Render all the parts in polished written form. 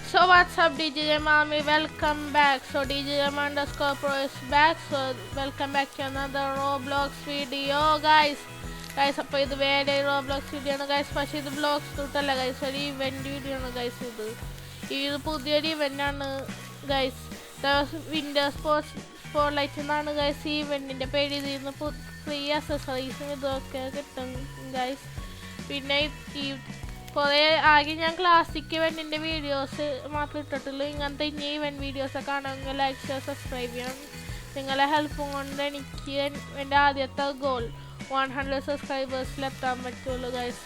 So what's up DJ Mami, welcome back. So DJ underscore pro is back. So welcome back to another Roblox video guys. അപ്പോൾ ഇത് വേറെ Roblox video ആണ് guys. പക്ഷേ ഇത് blogs തൊട്ടല്ല guys, ഒരു event video ആണ് guys. ഇത് പുതിയൊരു ഇവൻ്റാണ് ഗൈസ്. വിൻ്റർ സ്പോട്ട്ലൈറ്റ് എന്നാണ് ഗൈസ് ഈ ഇവൻറ്റിൻ്റെ പേര്. ഇതിൽ നിന്ന് ഫ്രീ അക്സസറീസും ഇതൊക്കെ കിട്ടും ഗൈസ്. പിന്നെ ഈ കുറേ ആകെ ഞാൻ ക്ലാസിക് ഇവൻറ്റിൻ്റെ വീഡിയോസ് മാത്രമേ ഇട്ടിട്ടുള്ളൂ. ഇങ്ങനത്തെ ഇനി ഇവൻറ്റ് വീഡിയോസൊക്കെ കാണുമെങ്കിൽ ലൈക്ക് ഷെയർ സബ്സ്ക്രൈബ് ചെയ്യണം. നിങ്ങളെ ഹെൽപ്പും കൊണ്ട് എനിക്ക് എൻ്റെ ആദ്യത്തെ ഗോൾ 100 സബ്സ്ക്രൈബേഴ്സിലെത്താൻ പറ്റുള്ളൂ ഗൈസ്.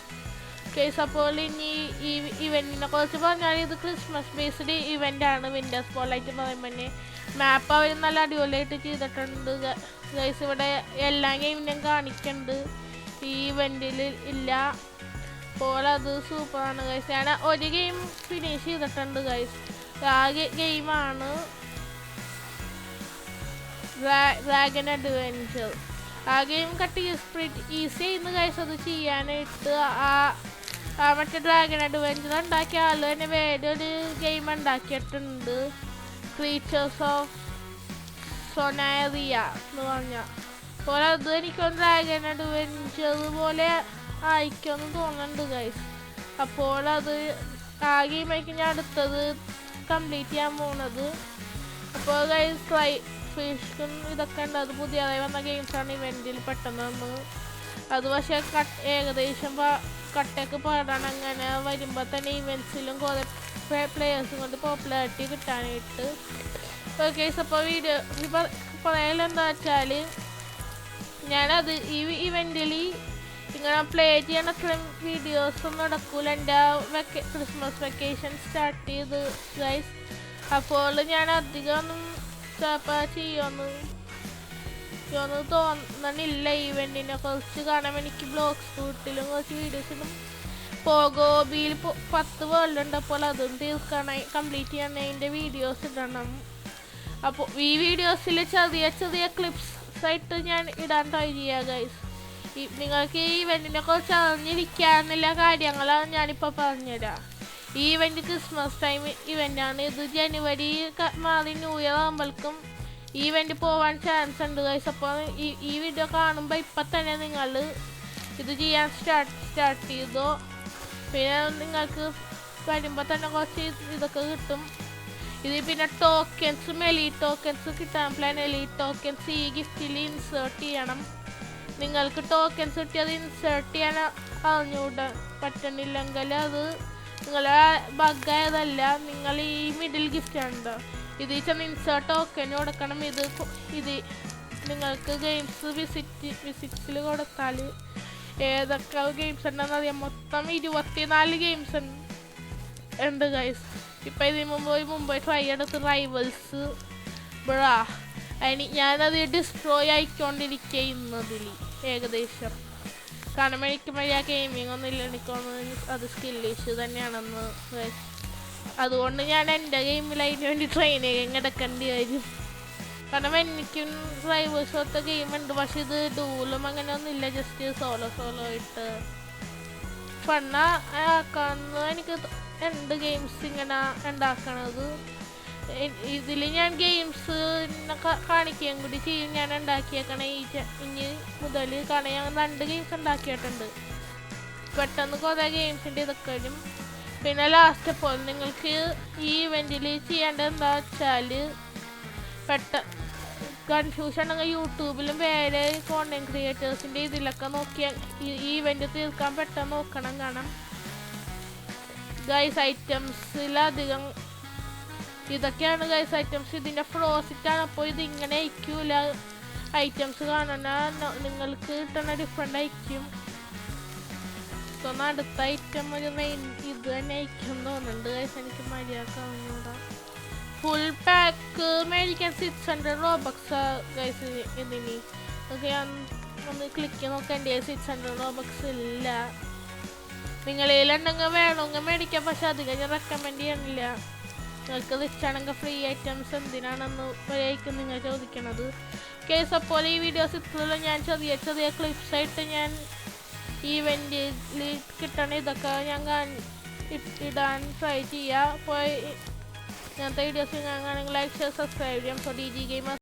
അപ്പോൾ ഇനി ഈ ഇവൻറ്റിനെ കുറിച്ച് പറഞ്ഞാൽ ഇത് ക്രിസ്മസ് ബേസ്ഡ് ഇവൻ്റാണ്. വിൻ്റർ സ്പോട്ട്ലൈറ്റ് പറയുമ്പോൾ തന്നെ മാപ്പ് അവർ നല്ല അടിപൊളിയായിട്ട് ചെയ്തിട്ടുണ്ട് ഗൈസ്. ഇവിടെ എല്ലാ ഗെയിമിനും കാണിക്കുന്നുണ്ട്, ഈ ഇവൻറ്റിൽ ഇല്ല. അപ്പോൾ അത് സൂപ്പറാണ് ഗൈസ്. ഞാൻ ഒരു ഗെയിം ഫിനിഷ് ചെയ്തിട്ടുണ്ട് ഗൈസ്. ആ ഗെയിമാണ് ഡ്രാഗൺ അഡ്വെഞ്ചർ. ആ ഗെയിം ഈസി ആയിരുന്നു ഗൈസ് അത് ചെയ്യാനായിട്ട്. മറ്റേ ഡ്രാഗൺ അഡ്വെഞ്ചർ ഉണ്ടാക്കിയ ആൾ തന്നെ വേറെ ഒരു ഗെയിം ഉണ്ടാക്കിയിട്ടുണ്ട്, ക്രീച്ചേഴ്സ് ഓഫ് സൊനാരിയ എന്ന് പറഞ്ഞാൽ. അപ്പോൾ അത് എനിക്കൊന്ന് ഡ്രാഗൺ അഡ്വെഞ്ചർ പോലെ ആയിക്കൊന്ന് തോന്നുന്നുണ്ട് ഗൈസ്. അപ്പോൾ അത് ആ ഗെയിമായിരിക്കും ഞാൻ അടുത്തത് കംപ്ലീറ്റ് ചെയ്യാൻ പോകുന്നത്. അപ്പോൾ ഗൈസ് ഫിഷും ഇതൊക്കെ ഉണ്ട്. അത് പുതിയതായി വന്ന ഗെയിംസാണ് ഇവൻറ്റിൽ പെട്ടെന്ന് വന്നത്. അത് പക്ഷേ ഏകദേശം കട്ടയൊക്കെ പാടാണ്. അങ്ങനെ വരുമ്പോൾ തന്നെ ഇവൻറ്റ്സിലും കുറേ പ്ലേയേഴ്സും കൊണ്ട് പോപ്പുലാരിറ്റി കിട്ടാനായിട്ട്. ഓക്കെ, അപ്പോൾ വീഡിയോ പറയലെന്താ വെച്ചാൽ ഞാനത് ഈ ഇവൻറ്റിൽ ഇങ്ങനെ പ്ലേ ചെയ്യണ അത്രയും വീഡിയോസൊന്നും നടക്കൂല. എൻ്റെ ക്രിസ്മസ് വെക്കേഷൻ സ്റ്റാർട്ട് ചെയ്ത് ഗൈസ്. അപ്പോൾ ഞാൻ അധികം ഒന്നും ചെയ്യുമെന്ന് തോന്നണില്ല. ഇവൻറ്റിനെ കുറിച്ച് കാണാൻ എനിക്ക് ബ്ലോഗ്സ് വീട്ടിലും കുറച്ച് വീഡിയോസിലും പോഗോബിയിൽ 10 വേൾഡ് ഉണ്ട്. അപ്പോൾ അതും തീർക്കാനായി കംപ്ലീറ്റ് ചെയ്യാനായി വീഡിയോസ് ഇടണം. അപ്പോൾ ഈ വീഡിയോസിൽ ചെറിയ ചെറിയ ക്ലിപ്സ് ആയിട്ട് ഞാൻ ഇടാൻ ട്രൈ ചെയ്യാം ഗൈസ്. നിങ്ങൾക്ക് ഈ ഇവൻറ്റിനെ കുറിച്ച് അറിഞ്ഞിരിക്കാനുള്ള കാര്യങ്ങളാണ് ഞാനിപ്പോൾ പറഞ്ഞുതരാം. ഈ ഇവൻറ്റ് ക്രിസ്മസ് ടൈം ഇവൻ്റാണ്. ഇത് ജനുവരി മാറി ന്യൂ ഇയർ ആകുമ്പോഴേക്കും ഈ ഇവൻറ്റ് പോകാൻ ചാൻസ് ഉണ്ട് ഗൈസ്. അപ്പോൾ ഈ വീഡിയോ കാണുമ്പോൾ ഇപ്പം തന്നെ നിങ്ങൾ ഇത് ചെയ്യാൻ സ്റ്റാർട്ട് ചെയ്തോ. പിന്നെ നിങ്ങൾക്ക് വരുമ്പോൾ തന്നെ കുറച്ച് ഇതൊക്കെ കിട്ടും. ഇത് പിന്നെ ടോക്കൻസും എലീറ്റ് ടോക്കൻസ് കിട്ടാൻ പ്ലാൻ. എലീറ്റ് ടോക്കൻസ് ഈ ഗിഫ്റ്റിൽ ഇൻസേർട്ട് ചെയ്യണം. നിങ്ങൾക്ക് ടോക്കൻസ് കിട്ടി അത് ഇൻസേർട്ട് ചെയ്യാൻ അറിഞ്ഞുകൂടാ പറ്റണില്ലെങ്കിൽ അത് നിങ്ങളെ ബഗ്ഗായതല്ല. നിങ്ങൾ ഈ മിഡിൽ ഗിഫ്റ്റ് ഉണ്ടോ ഇതിൽ ചെന്ന് ഇൻസേർട്ട് ടോക്കൻ കൊടുക്കണം. ഇത് നിങ്ങൾക്ക് ഗെയിംസ് വിസിറ്റ്സിൽ കൊടുത്താൽ ഏതൊക്കെ ഗെയിംസ് ഉണ്ടെന്ന് അറിയാം. മൊത്തം 24 ഗെയിംസ് ഉണ്ട് ഗൈസ്. ഇപ്പം ഇതിന് മുമ്പ് ട്രൈ എടുത്ത് റൈവൽസ് ബ്രാ ഞാനത് ഡിസ്ട്രോയ് ആയിക്കൊണ്ടിരിക്കുന്നതിൽ ഏകദേശം. കാരണം എനിക്ക് മര്യാദ ഗെയിമിംഗ് ഒന്നും ഇല്ല. എനിക്കൊന്ന് അത് സ്കിൽ ഇഷ്യൂ തന്നെയാണെന്ന്. അതുകൊണ്ട് ഞാൻ എൻ്റെ ഗെയിമിൽ അതിന് വേണ്ടി ട്രെയിനിങ് എടുക്കേണ്ടി വരും. കാരണം എനിക്കും ഡ്രൈവേഴ്സ് പോലത്തെ ഗെയിമുണ്ട്, പക്ഷെ ഇത് ഡൂലും അങ്ങനെ ഒന്നുമില്ല. ജസ്റ്റ് സോളോ ആയിട്ട് ഫണ്ണ ആക്കാന്ന് എനിക്ക് ഉണ്ട് ഗെയിംസ് ഇങ്ങനെ ഉണ്ടാക്കണത്. ഇതിൽ ഞാൻ ഗെയിംസ് കാണിക്കുകയും കൂടി ചെയ്യും. ഞാൻ ഉണ്ടാക്കിയേക്കണേ ഇനി മുതൽ. കാരണം ഞാൻ 2 ഗെയിംസ് ഉണ്ടാക്കിയിട്ടുണ്ട്. പെട്ടെന്ന് കുറേ ഗെയിംസിൻ്റെ ഇതൊക്കെ വരും. പിന്നെ ലാസ്റ്റ് അപ്പോൾ നിങ്ങൾക്ക് ഈ ഇവൻറ്റിൽ ചെയ്യേണ്ടത് എന്താ വെച്ചാൽ കൺഫ്യൂഷൻ ഉണ്ടെങ്കിൽ യൂട്യൂബിലും വേറെ കോണ്ടന്റ് ക്രിയേറ്റേഴ്സിൻ്റെ ഇതിലൊക്കെ നോക്കിയാൽ ഈ ഇവൻറ്റ് തീർക്കാൻ പെട്ടെന്ന് നോക്കണം. കാരണം ഗൈസ് ഐറ്റംസിലധികം ഇതൊക്കെയാണ് ഗൈസ് ഐറ്റംസ്. ഇതിൻ്റെ ഫ്രോസിറ്റാണ്. അപ്പോൾ ഇതിങ്ങനെ അയക്കൂല. ഐറ്റംസ് കാണാൻ നിങ്ങൾക്ക് കിട്ടുന്ന ഡിഫറെൻ്റ് ആയിരിക്കും. അടുത്ത ഐറ്റം ഒരു ഇത് തന്നെ അയക്കും തോന്നുന്നുണ്ട് ഗൈസ്. എനിക്ക് മര്യാദ കാണുന്നതാ. ഫുൾ പാക്ക് മേടിക്കാൻ 600 റോബക്സ് ഗൈസ്. ഇതിന് ഓക്കെ, ഒന്ന് ക്ലിക്ക് നോക്കേണ്ടി. 600 റോബക്സ് ഇല്ല. നിങ്ങളേലുണ്ടെങ്കിൽ വേണമെങ്കിൽ മേടിക്കാം, പക്ഷെ അധികം ഞാൻ റെക്കമെൻഡ് ചെയ്യണില്ല. നിങ്ങൾക്ക് റിച്ചാണെങ്കിൽ ഫ്രീ ഐറ്റംസ് എന്തിനാണെന്ന് വരെയായിരിക്കും നിങ്ങൾ ചോദിക്കണത്. കേസ് അപ്പോൾ ഈ വീഡിയോസ് ഇത്രയുള്ള ഞാൻ ചെറിയ ക്ലിപ്സായിട്ട് ഞാൻ ഈ ഇവൻറ്റിൽ കിട്ടണ ഇതൊക്കെ ഞാൻ ഇടാൻ ട്രൈ ചെയ്യുക. അപ്പോൾ ഇങ്ങനത്തെ വീഡിയോസ് കാണുകയാണെങ്കിൽ ലൈക്ക് ഷെയർ സബ്സ്ക്രൈബ് ചെയ്യാം. So DG Gamers